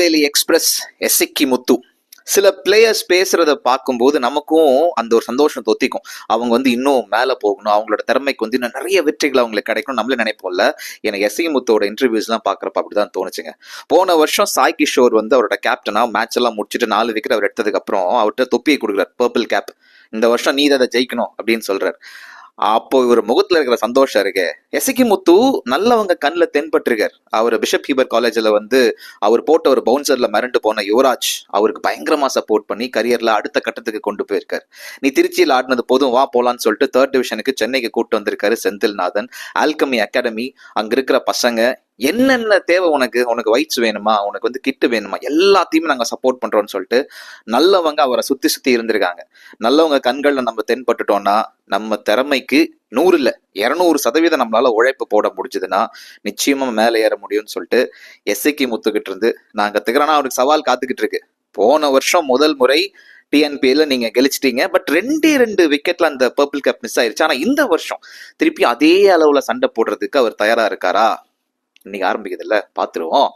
Tirunelveli express எஸ்சிக்கி முத்து சில players பேசுறத பார்க்கும்போது நமக்கும் அந்த ஒரு சந்தோஷம் தொத்திக்கும். அவங்க வந்து இன்னும் மேலே போகணும், அவங்களோட திறமைக்கு வந்து இன்னும் நிறைய வெற்றிகள் அவங்களுக்கு கிடைக்கணும் நம்மளே நினைப்போம்ல. எனக்கு எஸ்சி முத்தோட இன்டர்வியூஸ்லாம் பார்க்குறப்ப அப்படிதான் தோணுச்சுங்க. போன வருஷம் சாய் கிஷோர் வந்து அவரோட கேப்டனா மேட்ச் எல்லாம் முடிச்சுட்டு 4 விக்கெட் அவர் எடுத்ததுக்கு அப்புறம் அவர்கிட்ட தொப்பியை கொடுக்குறாரு, பர்பிள் கேப். இந்த வருஷம் நீ அதை ஜெயிக்கணும் அப்படின்னு சொல்றாரு. அப்போ இவர் முகத்துல இருக்கிற சந்தோஷம் இருக்கு. எஸ்சிக்கி முத்து நல்லவங்க கண்ணில் தென்பட்டிருக்கார். அவர் பிஷப் ஹீபர் காலேஜில் வந்து அவர் போட்ட ஒரு பவுன்சர்ல மிரண்டு போன யுவராஜ் அவருக்கு பயங்கரமா சப்போர்ட் பண்ணி கரியர்ல அடுத்த கட்டத்துக்கு கொண்டு போயிருக்காரு. நீ திருச்சியில் ஆடினது போதும் வா போலான்னு சொல்லிட்டு 3rd டிவிஷனுக்கு சென்னைக்கு கூட்டு வந்திருக்காரு செந்தில்நாதன். ஆல்கமி அகாடமி, அங்க இருக்கிற பசங்க என்னென்ன தேவை உனக்கு, உனக்கு வைட்ஸ் வேணுமா, உனக்கு வந்து கிட்டு வேணுமா, எல்லாத்தையுமே நாங்க சப்போர்ட் பண்றோம்னு சொல்லிட்டு நல்லவங்க அவரை சுத்தி சுத்தி இருந்திருக்காங்க. நல்லவங்க கண்கள்ல நம்ம தென்பட்டுட்டோம்னா நம்ம திறமைக்கு 100 இல்ல 200% நம்மளால உழைப்பு போட முடிஞ்சதுன்னா நிச்சயமா மேலே ஏற முடியும்னு சொல்லிட்டு எஸ்சிக்கி முத்துக்கிட்டு இருந்து நான் கத்துக்கிறேன்னா அவருக்கு சவால் காத்துக்கிட்டு இருக்கு. போன வருஷம் முதல் முறை டிஎன்பிஎல்ல நீங்க கெலிச்சிட்டீங்க, பட் 2 விக்கெட்ல அந்த பர்பிள் கேப் மிஸ் ஆயிருச்சு. ஆனா இந்த வருஷம் திருப்பி அதே அளவுல சண்டை போடுறதுக்கு அவர் தயாரா இருக்காரா? இன்னைக்கு ஆரம்பிக்குது இல்ல, பாத்துருவோம்.